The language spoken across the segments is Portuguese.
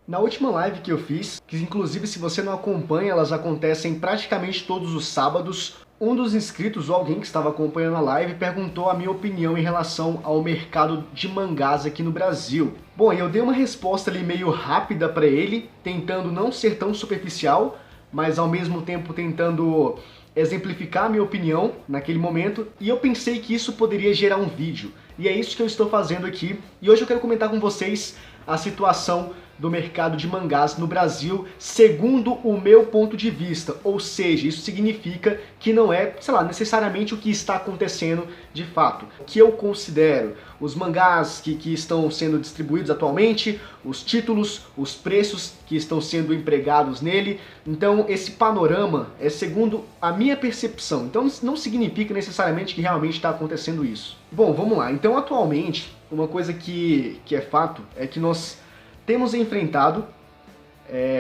Na última live que eu fiz, que inclusive se você não acompanha, elas acontecem praticamente todos os sábados, um dos inscritos ou alguém que estava acompanhando a live perguntou a minha opinião em relação ao mercado de mangás aqui no Brasil. Bom, eu dei uma resposta ali meio rápida para ele, tentando não ser tão superficial, mas ao mesmo tempo tentando exemplificar a minha opinião naquele momento, e eu pensei que isso poderia gerar um vídeo. E é isso que eu estou fazendo aqui, e hoje eu quero comentar com vocês a situação do mercado de mangás no Brasil, segundo o meu ponto de vista. Ou seja, isso significa que não é, sei lá, necessariamente o que está acontecendo de fato. O que eu considero os mangás que estão sendo distribuídos atualmente, os títulos, os preços que estão sendo empregados nele. Então esse panorama é segundo a minha percepção. Então não significa necessariamente que realmente está acontecendo isso. Bom, vamos lá. Então atualmente, uma coisa que é fato é que nós temos enfrentado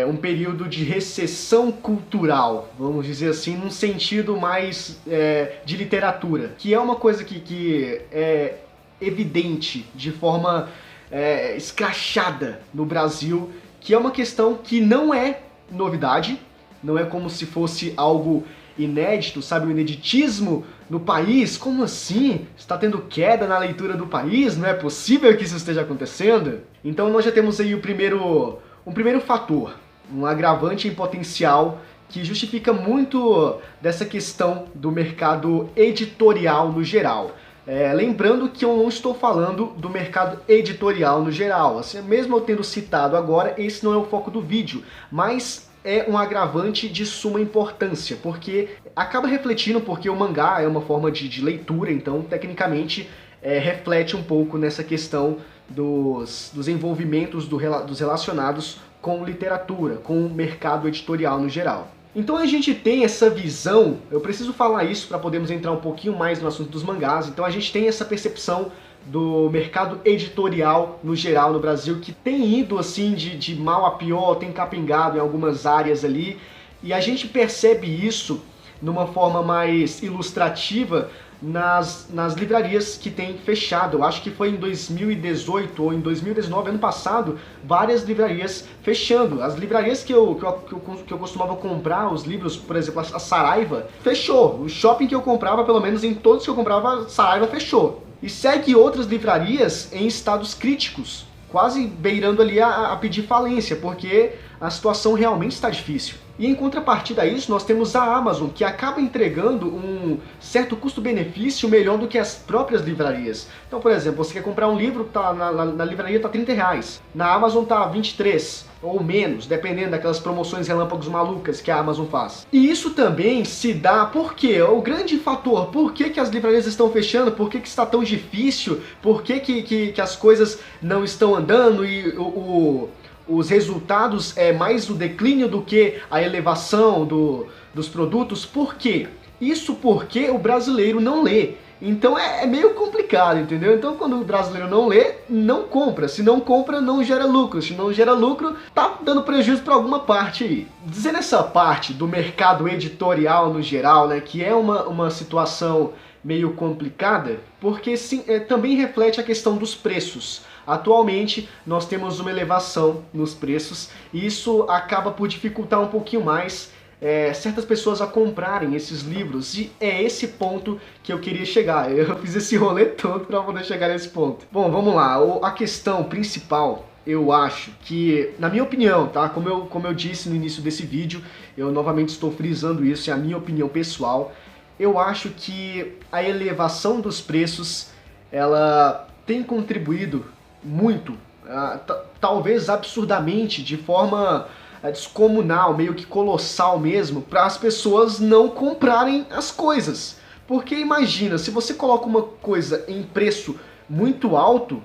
um período de recessão cultural, vamos dizer assim, num sentido mais de literatura, que é uma coisa que é evidente de forma escrachada no Brasil, que é uma questão que não é novidade, não é como se fosse algo inédito, sabe, o ineditismo no país. Como assim? Está tendo queda na leitura do país? Não é possível que isso esteja acontecendo? Então nós já temos aí um primeiro fator, um agravante em potencial que justifica muito dessa questão do mercado editorial no geral. Lembrando que eu não estou falando do mercado editorial no geral, assim, mesmo eu tendo citado agora, esse não é o foco do vídeo, mas é um agravante de suma importância, porque acaba refletindo, porque o mangá é uma forma de leitura, então tecnicamente reflete um pouco nessa questão dos envolvimentos dos relacionados com literatura, com o mercado editorial no geral. Então a gente tem essa visão, eu preciso falar isso para podermos entrar um pouquinho mais no assunto dos mangás, então a gente tem essa percepção do mercado editorial no geral no Brasil, que tem ido assim de mal a pior, tem capingado em algumas áreas ali, e a gente percebe isso numa forma mais ilustrativa nas livrarias que tem fechado. Eu acho que foi em 2018 ou em 2019, ano passado, várias livrarias fechando. As livrarias que eu costumava comprar os livros, por exemplo, a Saraiva, fechou. O shopping que eu comprava, pelo menos em todos que eu comprava, a Saraiva fechou. E segue outras livrarias em estados críticos, quase beirando ali a pedir falência, porque a situação realmente está difícil. E em contrapartida a isso, nós temos a Amazon, que acaba entregando um certo custo-benefício melhor do que as próprias livrarias. Então, por exemplo, você quer comprar um livro, tá na livraria tá R$30, na Amazon tá 23 ou menos, dependendo daquelas promoções relâmpagos malucas que a Amazon faz. E isso também se dá porque o grande fator, por que as livrarias estão fechando, por que está tão difícil, por que as coisas não estão andando e os resultados é mais o declínio do que a elevação dos produtos. Por quê? Isso porque o brasileiro não lê. Então é meio complicado, entendeu? Então quando o brasileiro não lê, não compra. Se não compra, não gera lucro. Se não gera lucro, tá dando prejuízo para alguma parte aí. Dizendo essa parte do mercado editorial no geral, né, que é uma situação meio complicada, porque sim, também reflete a questão dos preços. Atualmente nós temos uma elevação nos preços e isso acaba por dificultar um pouquinho mais certas pessoas a comprarem esses livros, e é esse ponto que eu queria chegar. Eu fiz esse rolê todo para poder chegar nesse ponto. Bom, vamos lá. A questão principal, eu acho que, na minha opinião, tá? Como eu disse no início desse vídeo, eu novamente estou frisando isso, é a minha opinião pessoal. Eu acho que a elevação dos preços, ela tem contribuído muito, talvez absurdamente, de forma descomunal, meio que colossal mesmo, para as pessoas não comprarem as coisas. Porque imagina, se você coloca uma coisa em preço muito alto,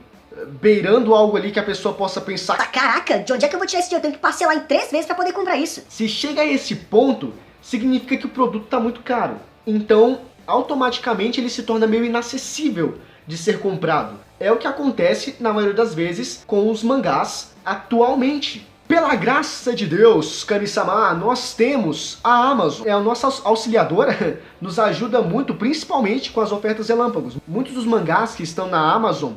beirando algo ali que a pessoa possa pensar: caraca, de onde é que eu vou tirar esse dinheiro? Eu tenho que parcelar em 3 vezes para poder comprar isso. Se chega a esse ponto, significa que o produto está muito caro. Então, automaticamente ele se torna meio inacessível de ser comprado. É o que acontece, na maioria das vezes, com os mangás atualmente. Pela graça de Deus, Kami-sama, nós temos a Amazon. É a nossa auxiliadora, nos ajuda muito, principalmente com as ofertas relâmpagos. Muitos dos mangás que estão na Amazon,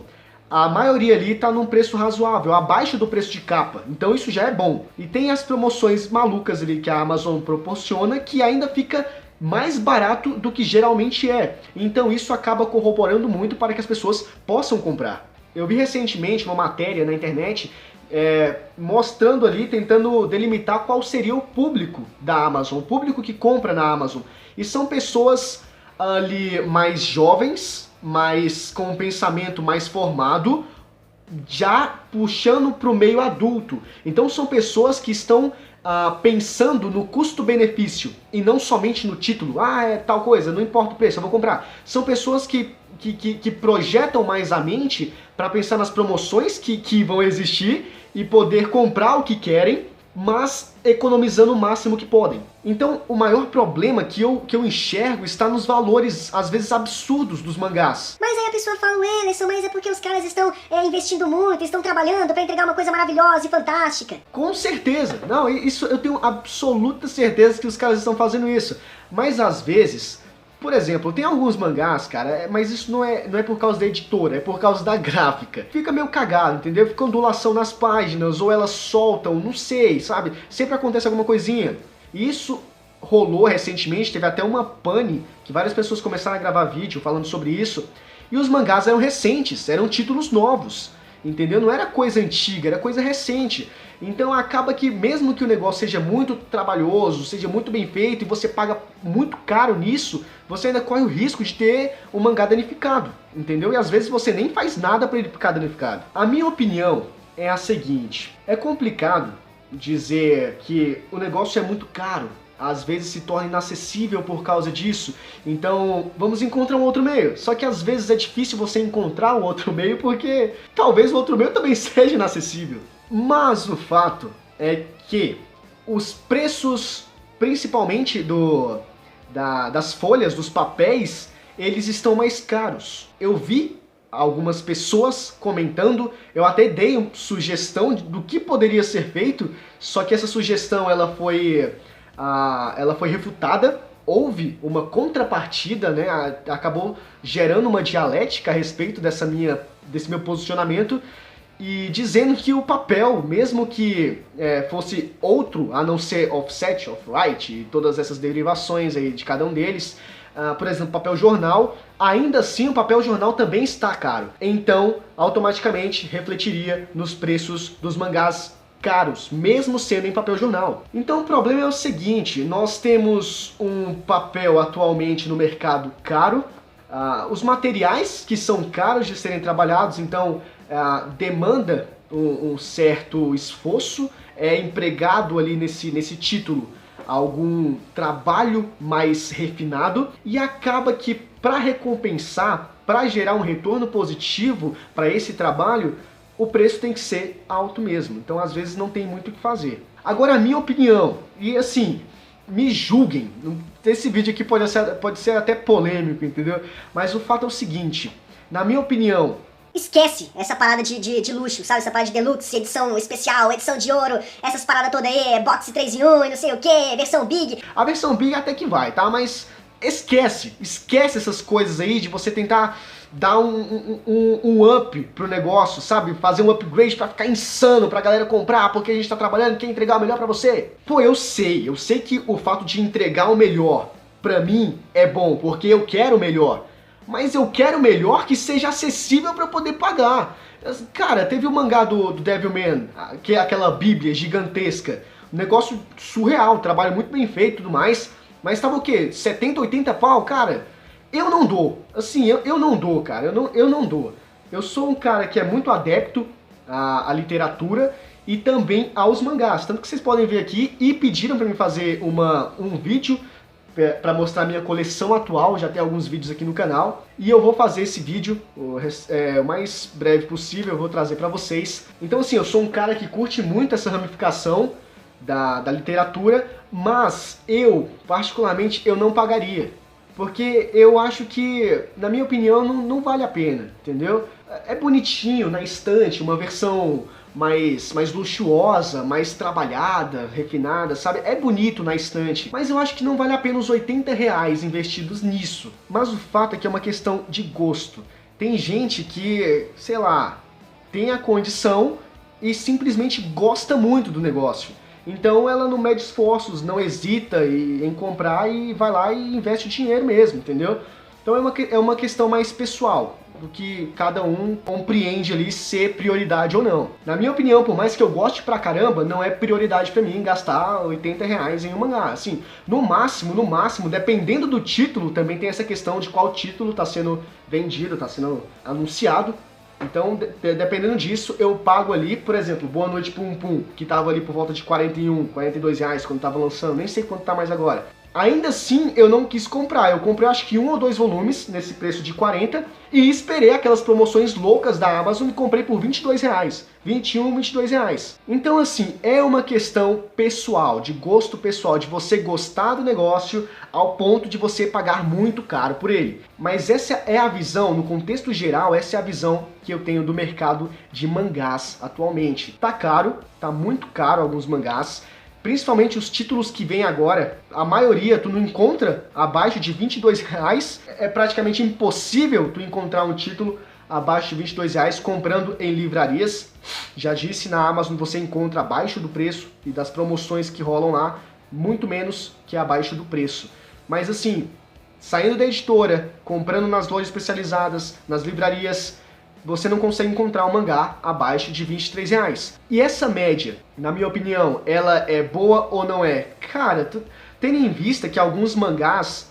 a maioria ali tá num preço razoável, abaixo do preço de capa. Então isso já é bom. E tem as promoções malucas ali que a Amazon proporciona, que ainda fica mais barato do que geralmente é. Então isso acaba corroborando muito para que as pessoas possam comprar. Eu vi recentemente uma matéria na internet mostrando ali, tentando delimitar qual seria o público da Amazon, o público que compra na Amazon. E são pessoas ali mais jovens, mas com um pensamento mais formado, já puxando para o meio adulto. Então são pessoas que estão pensando no custo-benefício e não somente no título. É tal coisa, não importa o preço, eu vou comprar. São pessoas que projetam mais a mente para pensar nas promoções que vão existir e poder comprar o que querem, mas economizando o máximo que podem. Então, o maior problema que eu enxergo está nos valores, às vezes, absurdos dos mangás. Mas aí a pessoa fala, Emerson, mas é porque os caras estão investindo muito, estão trabalhando para entregar uma coisa maravilhosa e fantástica. Com certeza. Não, isso eu tenho absoluta certeza que os caras estão fazendo isso. Mas, às vezes, por exemplo, tem alguns mangás, cara, mas isso não é por causa da editora, é por causa da gráfica. Fica meio cagado, entendeu? Fica ondulação nas páginas, ou elas soltam, não sei, sabe? Sempre acontece alguma coisinha. E isso rolou recentemente, teve até uma pane, que várias pessoas começaram a gravar vídeo falando sobre isso, e os mangás eram recentes, eram títulos novos, entendeu? Não era coisa antiga, era coisa recente. Então acaba que mesmo que o negócio seja muito trabalhoso, seja muito bem feito e você paga muito caro nisso, você ainda corre o risco de ter um mangá danificado, entendeu? E às vezes você nem faz nada para ele ficar danificado. A minha opinião é a seguinte: é complicado dizer que o negócio é muito caro, às vezes se torna inacessível por causa disso, então vamos encontrar um outro meio. Só que às vezes é difícil você encontrar um outro meio porque talvez o outro meio também seja inacessível. Mas o fato é que os preços, principalmente das folhas, dos papéis, eles estão mais caros. Eu vi algumas pessoas comentando, eu até dei uma sugestão do que poderia ser feito, só que essa sugestão ela foi refutada. Houve uma contrapartida, né? Acabou gerando uma dialética a respeito desse meu posicionamento, e dizendo que o papel, mesmo que fosse outro, a não ser offset, off-white e todas essas derivações aí de cada um deles, por exemplo, papel jornal, ainda assim o papel jornal também está caro. Então, automaticamente refletiria nos preços dos mangás caros, mesmo sendo em papel jornal. Então o problema é o seguinte: nós temos um papel atualmente no mercado caro, os materiais que são caros de serem trabalhados, então demanda um certo esforço, é empregado ali nesse título algum trabalho mais refinado, e acaba que para recompensar, para gerar um retorno positivo para esse trabalho, o preço tem que ser alto mesmo. Então às vezes não tem muito o que fazer. Agora a minha opinião, e assim, me julguem, esse vídeo aqui pode ser até polêmico, entendeu? Mas o fato é o seguinte: na minha opinião, esquece essa parada de luxo, sabe? Essa parada de deluxe, edição especial, edição de ouro, essas paradas todas aí, box 3 em 1 e não sei o que, versão Big. A versão Big até que vai, tá? Mas esquece essas coisas aí de você tentar dar um up pro negócio, sabe? Fazer um upgrade pra ficar insano, pra galera comprar, porque a gente tá trabalhando, quer entregar o melhor pra você. Pô, eu sei que o fato de entregar o melhor pra mim é bom, porque eu quero o melhor. Mas eu quero o melhor que seja acessível pra eu poder pagar. Cara, teve o mangá do Devilman, que é aquela bíblia gigantesca. Um negócio surreal, trabalho muito bem feito e tudo mais. Mas tava o quê? 70, 80 pau? Cara, eu não dou. Assim, eu não dou, cara. Eu não dou. Eu sou um cara que é muito adepto à literatura e também aos mangás. Tanto que vocês podem ver aqui, e pediram pra mim fazer um vídeo para mostrar minha coleção atual. Já tem alguns vídeos aqui no canal, e eu vou fazer esse vídeo o mais breve possível, eu vou trazer para vocês. Então assim, eu sou um cara que curte muito essa ramificação da literatura, mas eu, particularmente, eu não pagaria, porque eu acho que, na minha opinião, não vale a pena, entendeu? É bonitinho na estante, uma versão mais luxuosa, mais trabalhada, refinada, sabe? É bonito na estante, mas eu acho que não vale a pena os 80 reais investidos nisso. Mas o fato é que é uma questão de gosto. Tem gente que, sei lá, tem a condição e simplesmente gosta muito do negócio. Então ela não mede esforços, não hesita em comprar e vai lá e investe o dinheiro mesmo, entendeu? Então é uma questão mais pessoal, do que cada um compreende ali ser prioridade ou não. Na minha opinião, por mais que eu goste pra caramba, não é prioridade pra mim gastar R$80 em um mangá. Assim, no máximo, dependendo do título, também tem essa questão de qual título tá sendo vendido, tá sendo anunciado. Então, dependendo disso, eu pago ali, por exemplo, Boa Noite Pum Pum, que tava ali por volta de R$41, R$42 quando tava lançando, nem sei quanto tá mais agora. Ainda assim, eu não quis comprar. Eu comprei acho que 1 ou 2 volumes nesse preço de 40 e esperei aquelas promoções loucas da Amazon e comprei por R$22. 21, R$22. Então assim, é uma questão pessoal, de gosto pessoal, de você gostar do negócio ao ponto de você pagar muito caro por ele. Mas essa é a visão, no contexto geral, essa é a visão que eu tenho do mercado de mangás atualmente. Tá caro, tá muito caro alguns mangás. Principalmente os títulos que vêm agora, a maioria tu não encontra abaixo de R$22. É praticamente impossível tu encontrar um título abaixo de R$22 comprando em livrarias. Já disse, na Amazon você encontra abaixo do preço e das promoções que rolam lá, muito menos que abaixo do preço. Mas assim, saindo da editora, comprando nas lojas especializadas, nas livrarias, você não consegue encontrar um mangá abaixo de R$23. E essa média, na minha opinião, ela é boa ou não é? Cara, tendo em vista que alguns mangás,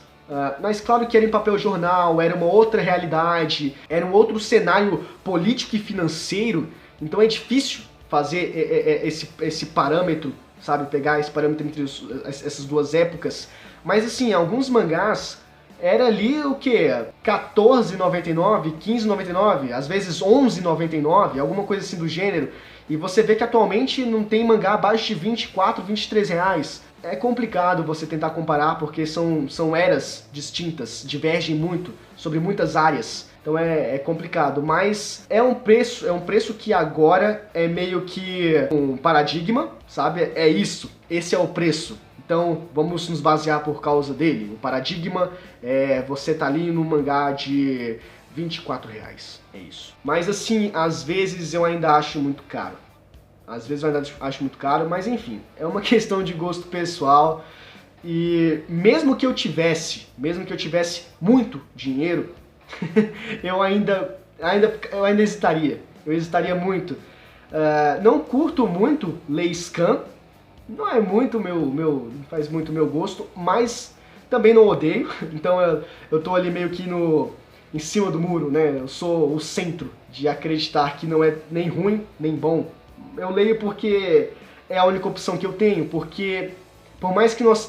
mas claro que era em papel jornal, era uma outra realidade, era um outro cenário político e financeiro, então é difícil fazer esse parâmetro, sabe? Pegar esse parâmetro entre essas duas épocas. Mas assim, alguns mangás era ali o que? R$14,99, R$15,99, às vezes R$11,99, alguma coisa assim do gênero. E você vê que atualmente não tem mangá abaixo de R$24, R$23. É complicado você tentar comparar porque são eras distintas, divergem muito sobre muitas áreas. Então é complicado, mas é um preço que agora é meio que um paradigma, sabe? É isso, esse é o preço. Então vamos nos basear por causa dele. O paradigma é você tá ali no mangá de R$24. É isso. Mas assim, às vezes eu ainda acho muito caro. Às vezes eu ainda acho muito caro, mas enfim, é uma questão de gosto pessoal. E mesmo que eu tivesse muito dinheiro, eu ainda hesitaria. Eu hesitaria muito. Não curto muito ler scan. Não é muito não faz muito meu gosto, mas também não odeio. Então eu tô ali meio que em cima do muro, né? Eu sou o centro de acreditar que não é nem ruim, nem bom. Eu leio porque é a única opção que eu tenho, porque por mais que nós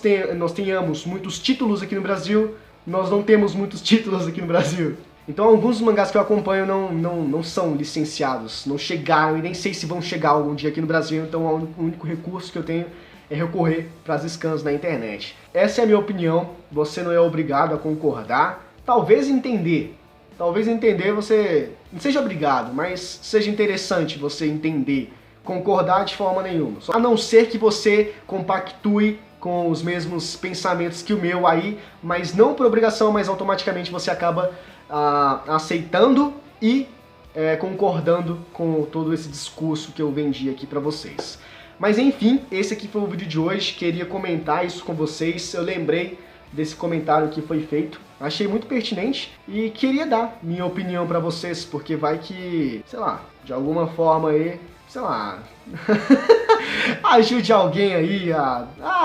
tenhamos muitos títulos aqui no Brasil, nós não temos muitos títulos aqui no Brasil. Então alguns mangás que eu acompanho não são licenciados, não chegaram e nem sei se vão chegar algum dia aqui no Brasil, então o único recurso que eu tenho é recorrer para as scans na internet. Essa é a minha opinião, você não é obrigado a concordar, talvez entender você não seja obrigado, mas seja interessante você entender, concordar de forma nenhuma, a não ser que você compactue com os mesmos pensamentos que o meu aí, mas não por obrigação, mas automaticamente você acaba aceitando e concordando com todo esse discurso que eu vendi aqui pra vocês. Mas enfim, esse aqui foi o vídeo de hoje, queria comentar isso com vocês, eu lembrei desse comentário que foi feito, achei muito pertinente e queria dar minha opinião pra vocês, porque vai que, sei lá, de alguma forma aí, sei lá, ajude alguém aí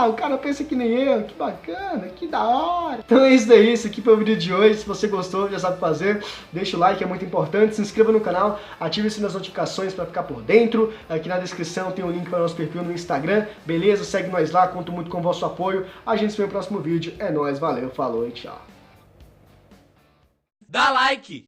o cara pensa que nem eu, que bacana, que da hora. Então é isso daí, esse aqui foi o vídeo de hoje, se você gostou, já sabe fazer, deixa o like, é muito importante, se inscreva no canal, ative o sininho das notificações para ficar por dentro, aqui na descrição tem o link para o nosso perfil no Instagram, beleza? Segue nós lá, conto muito com o vosso apoio, a gente se vê no próximo vídeo, é nóis, valeu, falou e tchau. Dá like!